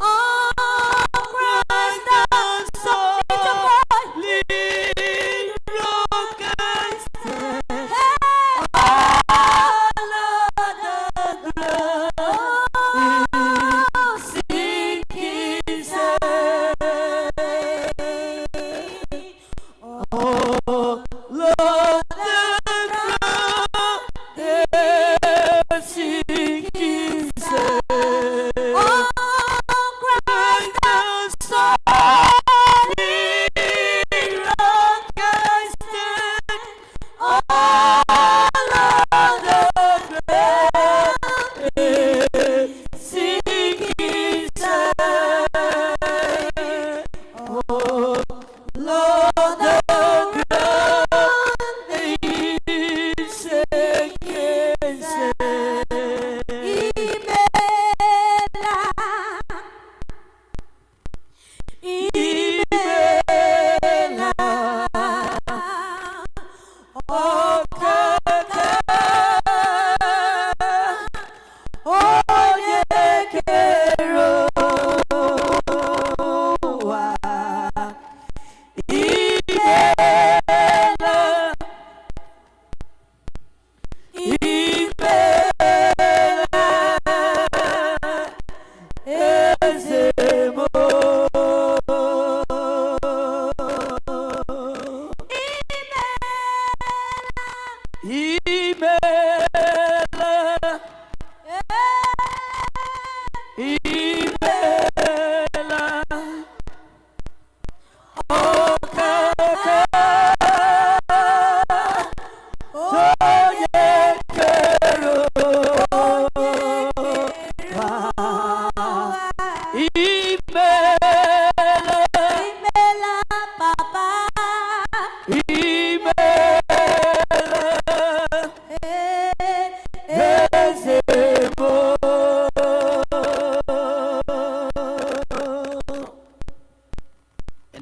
Oh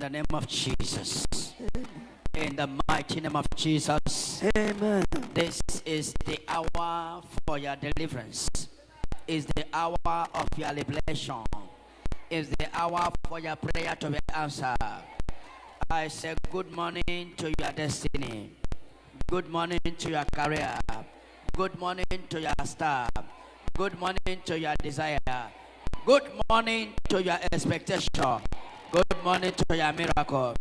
the name of Jesus. In the mighty name of Jesus. Amen. This is the hour for your deliverance. Is the hour of your liberation. Is the hour for your prayer to be answered. I say good morning to your destiny. Good morning to your career. Good morning to your star. Good morning to your desire. Good morning to your expectation. Good morning to your miracle.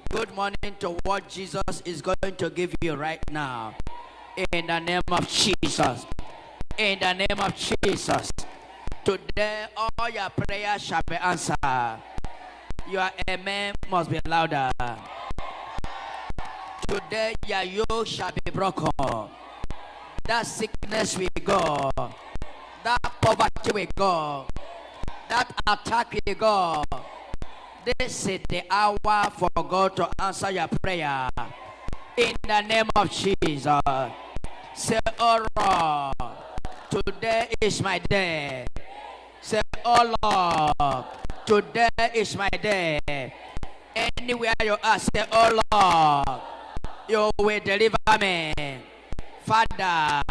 Good morning to what Jesus is going to give you right now. In the name of Jesus. In the name of Jesus. Today all your prayers shall be answered. Your amen must be louder. Today your yoke shall be broken. That sickness will go. That poverty will go. That attack will go. This is the hour for God to answer your prayer. In the name of Jesus. Say, oh Lord, today is my day. Say, oh Lord, today is my day. Anywhere you are, say, oh Lord, you will deliver me. Father,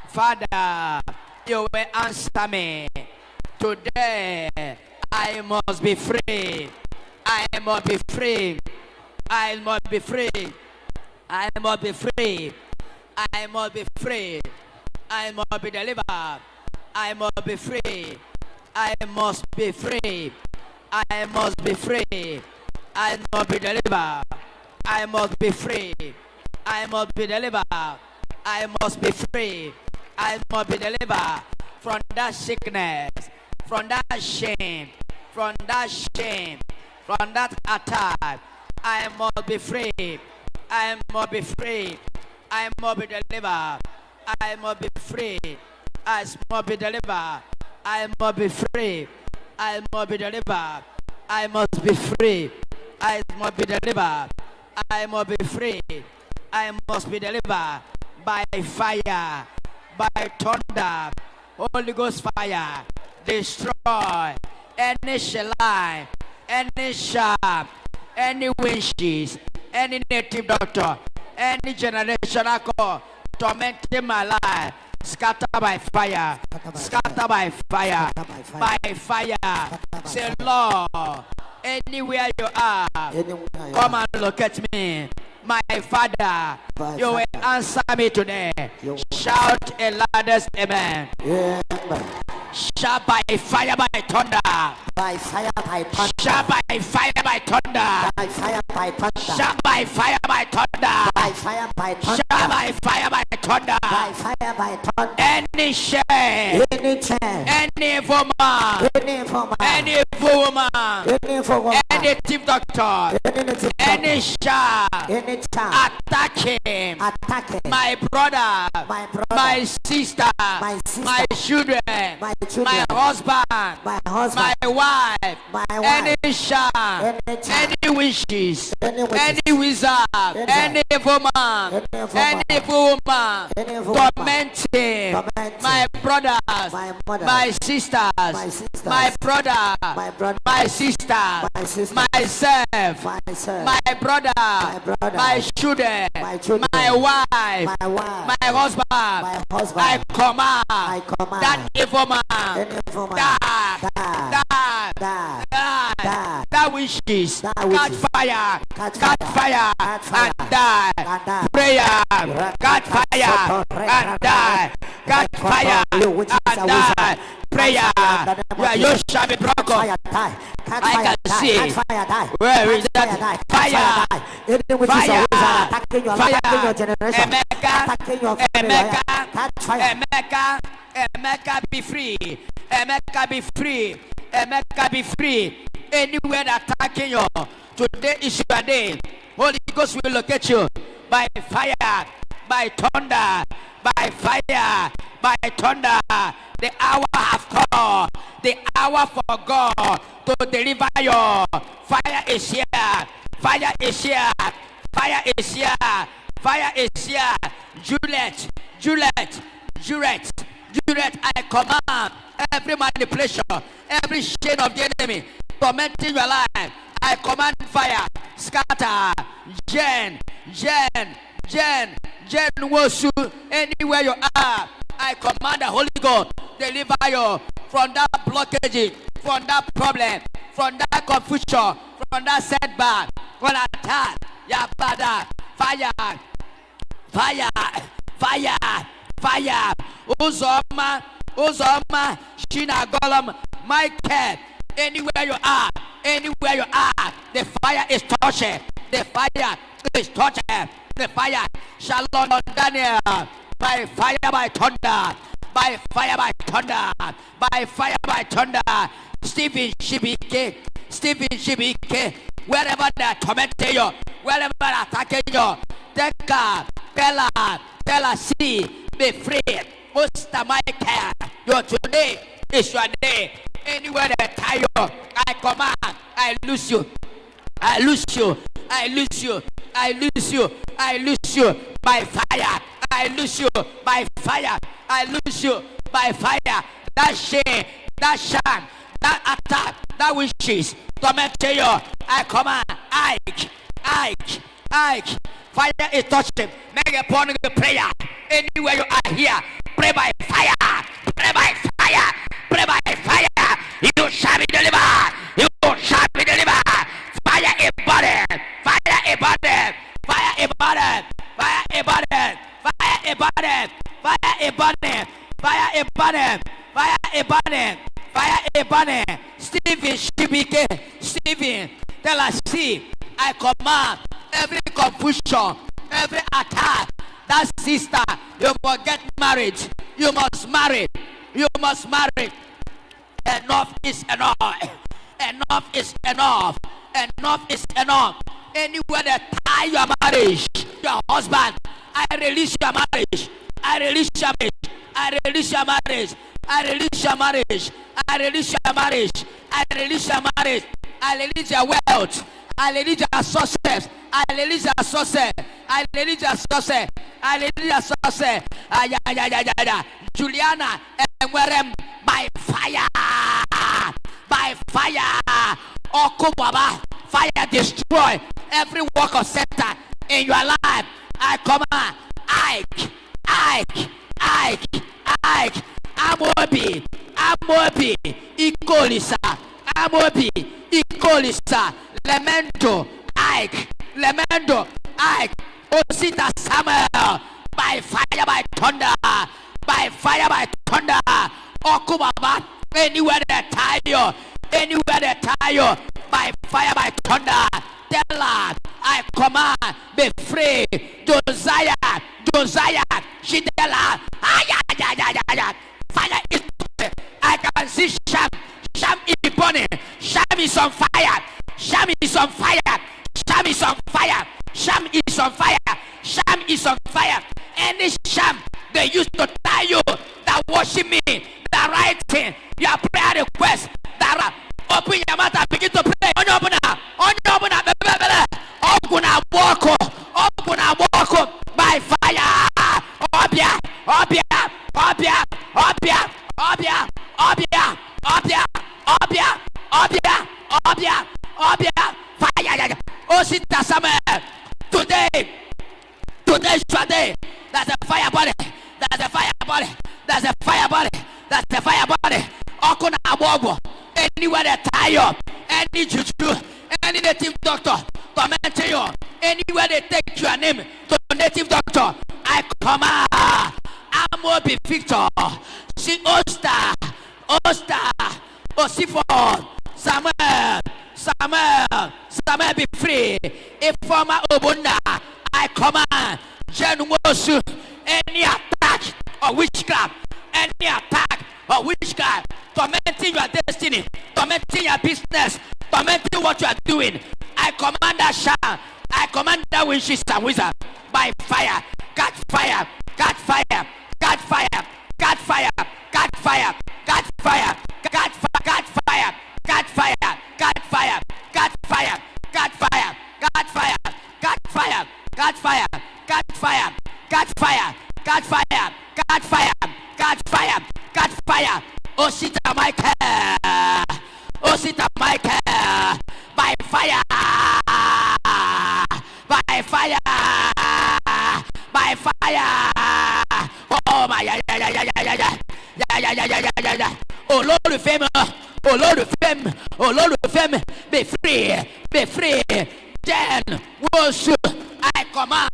Father, you will answer me. Today, I must be free. I must be free. I must be free. I must be free. I must be free. I must be delivered. I must be free. I must be free. I must be free. I must be delivered. I must be free. I must be delivered. I must be free. I must be delivered from that sickness, from that shame, from that shame, from that attack. I must be free. I must be free. I must be delivered. I must be free. I must be delivered. I must be free. I must be delivered. I must be free. I must be delivered. I must be free. I must be delivered by fire, by thunder, Holy Ghost fire. Destroy any line, any sharp, any winches, any native doctor, any generational call tormenting my life. Scatter by fire. Scatter by fire. By fire. Say, Lord, anywhere you are, come and locate me. My Father, you will answer me today. Shout a loudest amen. Shout by fire, by thunder. By fire, by thunder. Shout by fire, by thunder. By fire, by thunder. Shout by fire, by thunder. By fire, by thunder. Shout by fire, by thunder. By fire, by thunder. Any shame, Any chain, any evil man, any evil man, any evil woman, any evil woman, any thief doctor, any native any doctor, child any child attacking attacking my brother, my brother, my sister, my sister, my children, my children, my husband, my husband, my wife, my wife, any child, any child, any wishes, any wishes, any wizard, any evil man, any evil woman, any evil tormenting tormenting my brothers, my mother, my sisters, my brother, my brother, my sister, my sister, myself, myself, my brother, my children, my wife, my husband, my husband, I command that evil man, any evil man, that wishes, catch fire, and die. Prayer, catch fire and die. Catch fire and die. Prayer, where you shall be broken. I can see. Where is that? Fire. Emeka, be free. Emeka, be free. Emeka, be free. Anywhere attacking you, today is your day. Holy Ghost will locate you by fire, by thunder, by fire, by thunder. The hour has come. The hour for God to deliver you. Fire is here. Fire is here. Fire is here. Fire is here. Juliet, I command every manipulation, every shade of the enemy tormenting your life. I command fire. Scatter. Jen Wosu. Anywhere you are, I command the Holy Ghost deliver you from that blockage, from that problem, from that confusion, from that setback, from attack. Yabada. Fire. Uzoma, Shina Golem, Michael. Anywhere you are, the fire is touching. The fire. Shalom, Daniel. By fire, by thunder. By fire, by thunder. Stephen Shibike. Wherever they are tormenting you, wherever they are attacking you, tell her, see, be free. Mr. Michael, your today is your day. Anywhere they tie you, I command, I lose you by fire. I lose you by fire. That shame, that shame, that attack, that wishes tormenting you, I command, Ike. Fire is touching. Make a point of prayer. Anywhere you are here, pray by fire. You shall be delivered. Fire a body. Stephen, tell us, see, I command every confusion, every attack. That sister, you must get married. You must marry. Enough is enough. Anywhere that tie your marriage, your husband, I release your marriage. I release your wealth. I release your success. Juliana and Werem by fire. Okubaba, fire destroy every work of Satan in your life. I command, Ike. Amobi, Ikolisa, Lemendo, Ike, Osita Samuel, by fire, by thunder, Okubaba, anywhere they tie you, by fire, by thunder, tell her, I command, be free, Josiah, she tell her, fire is, I can see Sham is burning, Sham is on fire, any Sham they used to tie you, that worship me, that writing, your prayer request, that open your mouth and begin to pray. Open walk by fire. Fire. Osita Samuel. Today is your day. That's a fire body. Okuna Abobo. Anywhere they tie you, any juju, any native doctor tormenting you, anywhere they take your name to native doctor, I command, Amo be Victor, see Osta, Osifo, Samuel be free. Informer Obunda, I command, Jen Wosu, any attack or witchcraft, tormenting your destiny, tormenting your business, tormenting what you are doing, I command that sham, I command that witches and wizard by fire, catch fire, Osita Michael, by fire, femme, oh Lord, femme, be free, be free. Then, I command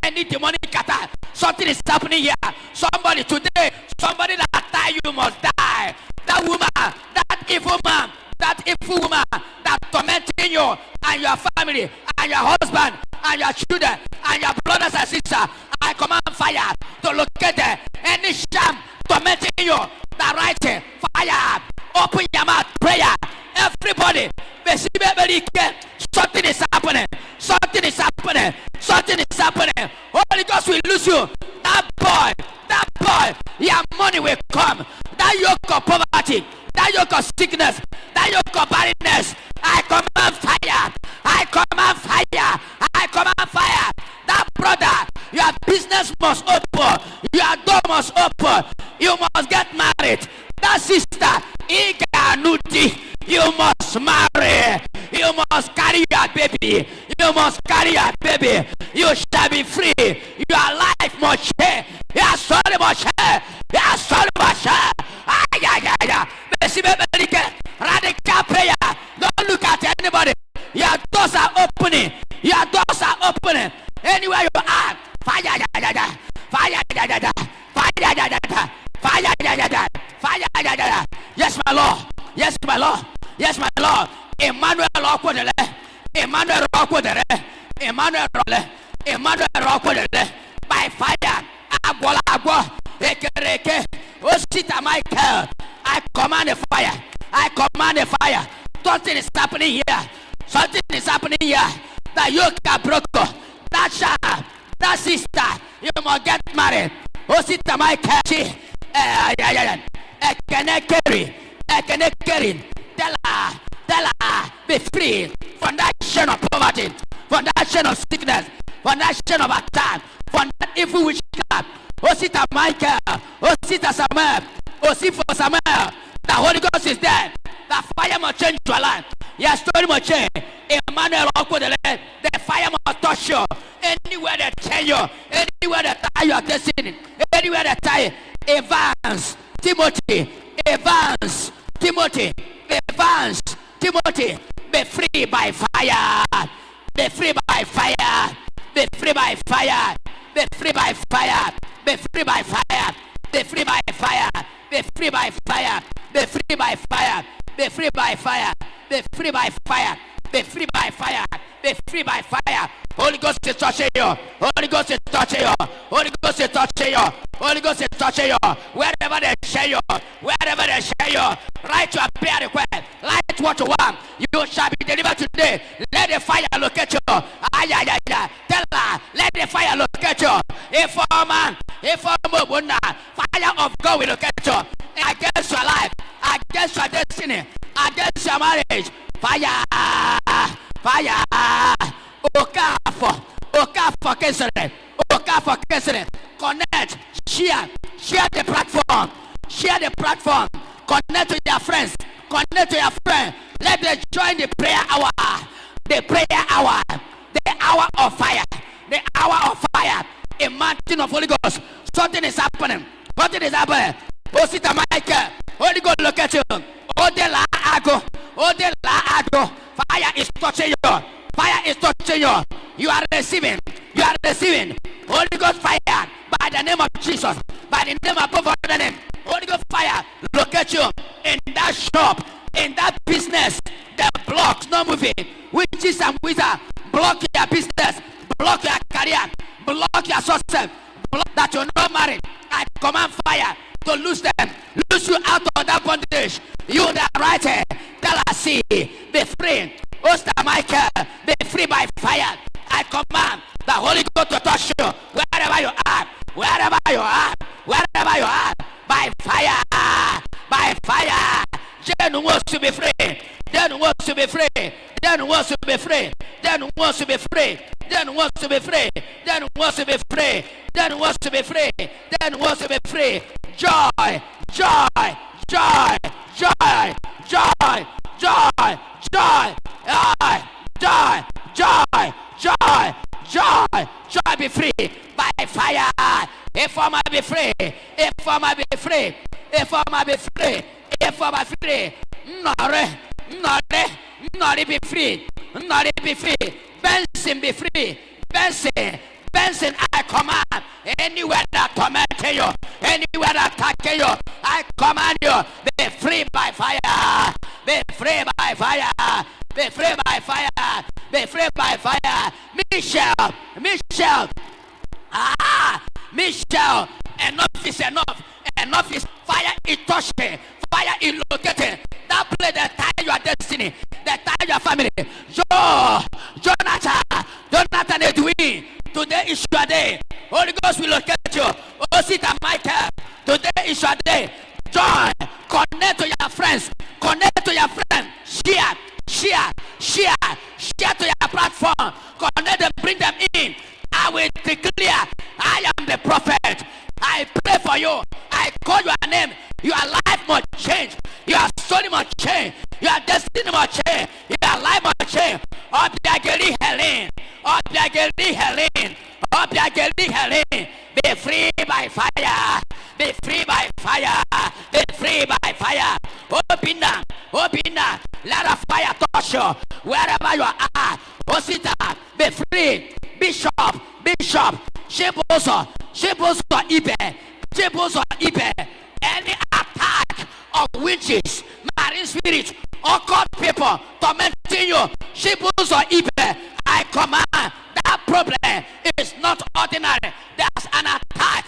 any demonic attack. Something is happening here. Somebody today, somebody that die, you must die. That woman, that evil man, that evil woman that tormenting you and your family and your husband and your children and your brothers and sisters, I command fire to locate them. Any sham tormenting you, that writing fire. Open your mouth, prayer. Everybody, something is happening. Something is happening. Something is happening. Holy Ghost will lose you. That boy, your money will come. That yoke of poverty, that yoke of sickness, that yoke of barrenness, I command fire. I command fire. I command fire. That brother, your business must open. Your door must open. You must get married. That sister, you must marry. You must carry your baby. You must carry your baby. You shall be free. Your life must change. Your soul must change. Your soul must change. Radical prayer. Don't look at anybody. Your doors are opening. Your doors are opening. Anywhere you are. Fire. Fire. Fire. Yes, my Lord. Yes, my Lord. Yes, my Lord. Emmanuel Rockwood. Emmanuel Rockwood. Emmanuel Rockwood. By fire. Agua. Eke. Osita Michael. I command a fire. I command a fire. Something is happening here. Something is happening here. The yoke are broken. That child, that sister, you must get married. Osita Michael. Ekene carry. Tell her, be free from that chain of poverty, from that chain of sickness, from that chain of attack, from that evil witchcraft. Osita Michael, Osita Samuel, Osifo Samuel. The Holy Ghost is there. The fire must change your life. Your story must change. Emmanuel, the fire must touch you. Anywhere they tell you, anywhere they tie your destiny, anywhere they tie Evans, Timothy, be free by fire. Be free by fire. Be free by fire. Be free by fire. Be free by fire. Be free by fire. Be free by fire. Be free by fire. Be free by fire. Be free by fire. Be free by fire. Be free by fire. Holy Ghost is touching you. Holy Ghost is touching you. Holy Ghost is touching you. Holy Ghost is touching you. Wherever they share you, wherever they share you, write your prayer request. Write what you want. You shall be delivered today. Let the fire locate you. Tell her, let the fire locate you. If fire of God will locate you against your life, against your destiny, against your marriage. Fire. Okafor Kesere. Connect, share the platform. Connect to your friends. Let them join the prayer hour. The hour of fire. A mountain of Holy Ghost. Something is happening. Osita Michael. Holy Ghost look at you. Odela Ago. Fire is touching you. You are receiving. Holy Ghost fire by the name of Jesus. By the name above all the name. Holy Ghost fire locate you in that shop, in that business. The blocks not moving. Witches and wizards block your business, block your career, block your success, block that you're not married. I command fire to loose you out of that bondage. You that right here, tell us, see, be free. Oster Michael, be free by fire. I command the Holy Ghost to touch you wherever you are, by fire. Jen wants to be free. Jen wants to be free. Joy. Joy, be free by fire. If I might be free. Nore, Nori be free. Nori be free. Benson be free. Benson, I command anywhere that tormenting you, anywhere that attacking you, I command you, be free by fire. Be free by fire. Be free by fire. Be free by fire. Michelle. Michelle, enough is enough. Enough is fire is touching. Fire is locating. That place that tie your destiny. That tie your family. Jonathan Edwin. Today is your day. Holy Ghost will locate you. Osita Michael. Today is your day. Join. Connect to your friends. Connect to your friends. Share to your platform. Connect them, bring them in. I will declare, I am the prophet. I pray for you. I call your name. Your life must change. Your story must change. Your destiny must change. Your life must change. Obiageli Helen. Be free by fire. Be free by fire. Be free by fire. Open up. Let a fire touch you. Wherever you are. Osita, be free. Bishop. Shibuzo Ibe. Any attack of witches, marine spirits, occult people tormenting you. Shibuzo Ibe. I command that problem is not ordinary. There's an attack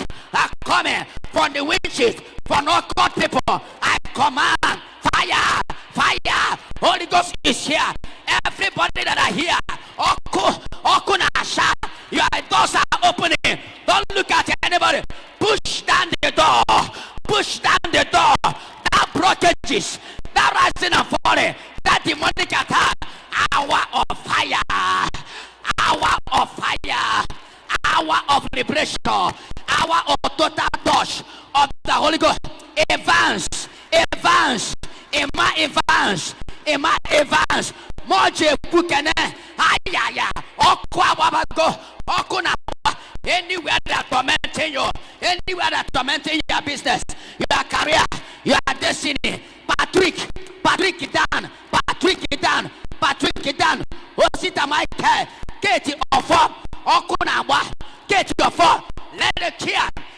coming from the witches, from occult people. I command fire. Holy Ghost is here. Everybody that are here, Okunasha, your doors are opening. Don't look at anybody. Push down the door. That blockages, that rising and falling, that demonic attack. Hour of fire. Hour of liberation. Hour of total touch of the Holy Ghost. Evans. Moje Pukene. Ayaya. Okwa wabago. Okuna. Anywhere that tormenting you, anywhere that tormenting your business, your career, your destiny. Patrick Dan. Osita Michael. Katie Ofo. Okunawa. Katie Ofo. Let the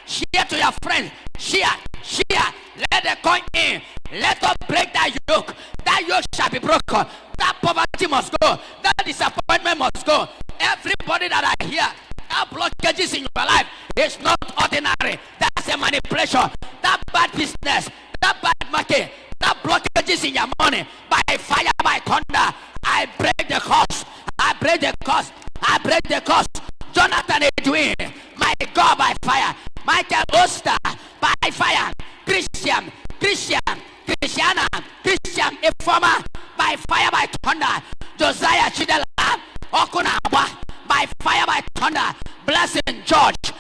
share to your friends. Share. Let the coin in. Let us break that yoke. That yoke shall be broken. That poverty must go. That disappointment must go. Everybody that are here, that blockages in your life is not ordinary. That's a manipulation. That bad business, that bad market, that blockages in your money, by fire, by thunder, I break the curse. Jonathan Edwin, my God, by fire. Michael Oster, by fire. Christian Informer, by fire, by thunder. Josiah Chidela, Okunawa, by fire, by thunder. Blessing George,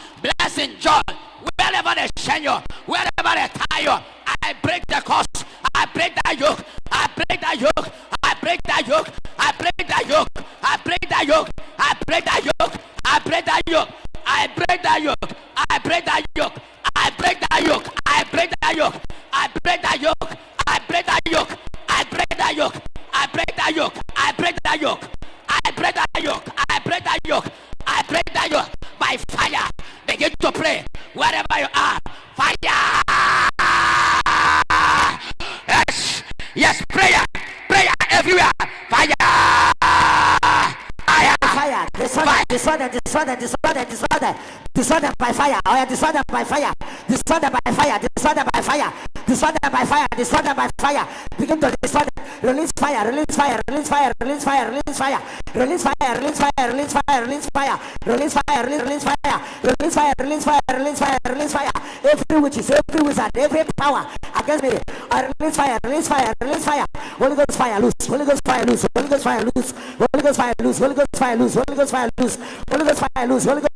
wherever they send you, wherever they tie you, I break the curse. I break that yoke. By fire. Begin to pray wherever you are. Fire. Yes, prayer everywhere. Fire. Fire. Disorder by fire. Oh yeah, disorder by fire. Begin to disorder. Release fire. Every witches, every wizard, every power against me. Release fire. Holy Ghost fire loose. Holy Ghost fire loose. Holy Ghost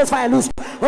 fire loose.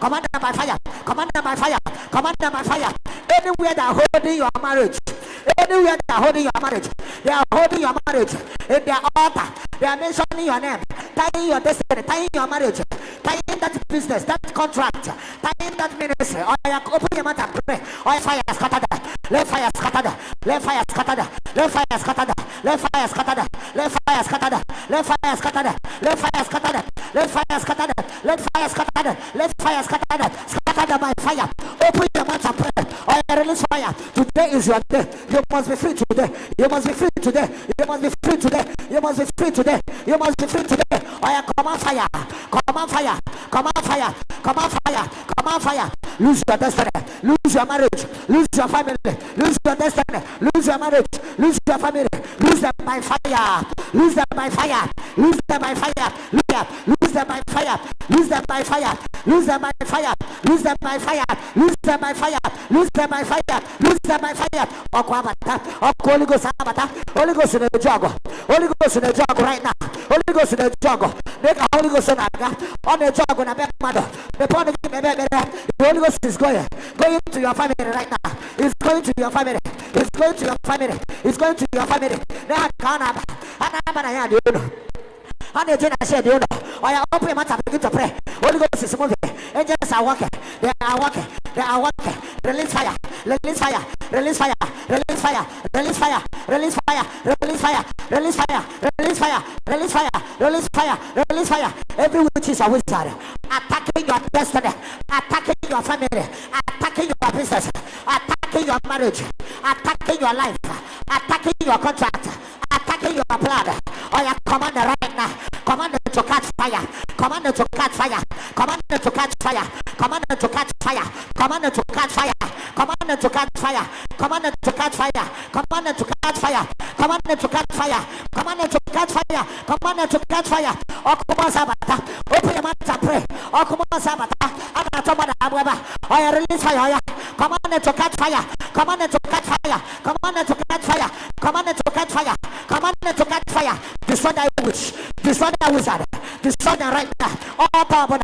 Command them by fire. Command them by fire. Command them by fire. Anywhere that holding your marriage, anywhere that holding your marriage, they are holding your marriage in their altar. They are mentioning your name, tying your destiny, tying your marriage, tying that business, that contract, tying that ministry. Or you open your mouth and pray. Or fire scattered. Let fire scattered. Let fire scattered. Let fire scattered. Let fire scattered. Let fire scattered. Let fire scattered. Let fire scattered. Let fire scattered. Let fire scattered. Let fire scattered. Scattered by fire. Open your mouth and pray. Or release fire. Today is your day. You must be free today. You must be free today. You must be free today. You must be free today. You must be free today. Or come on fire. Come on fire. Come on fire. Come on fire. Come on fire. Lose your destiny. Lose your marriage. Lose your family. Lose your destiny. Lose your marriage. Lose your family. Lose them by fire. Lose them by fire. Lose them by fire. Lose them by fire. Lose them by fire. Lose them by fire. Lose them by fire. Lose them by fire. Lose them by fire. Lose them by fire. Okwabata. Holy Ghost abata. Holy Ghost in the jog. Holy Ghost in the jog right now. Holy Ghost in the jog. Make a Holy Ghost on the jog on a bed mother. The Holy Ghost is going to your family right now. It's going to your family. It's going to your family. It's going to your family. And the general said, you know, I open my mouth and begin to pray. Holy Ghost is moving. Angels are walking. They are walking. They are walking. Release fire. Release fire. Release fire. Release fire. Release fire. Release fire. Release fire. Release fire. Release fire. Release fire. Release fire. Release fire. Every witch is a wizard. Attacking your destiny. Attacking your family. Attacking your business. Attacking your marriage. Attacking your life. Attacking your contract. Attacking your blood. Or your commander right now. Command to catch fire. Command to catch fire. Command to catch fire. Command to catch fire. Command to catch fire. Command to catch fire. Command to catch fire. Command to catch fire. Command to catch fire. Command to catch fire. Command to catch fire. Okuma sabata. Open your mouth and pray. Okuma sabata. Anatoba ababa. Or release fire. Command to catch fire. Command to catch fire. Command to catch fire. Command to catch fire. Command to catch fire. Destroy that witch. Destroy that wizard. Destroy that right now. All power.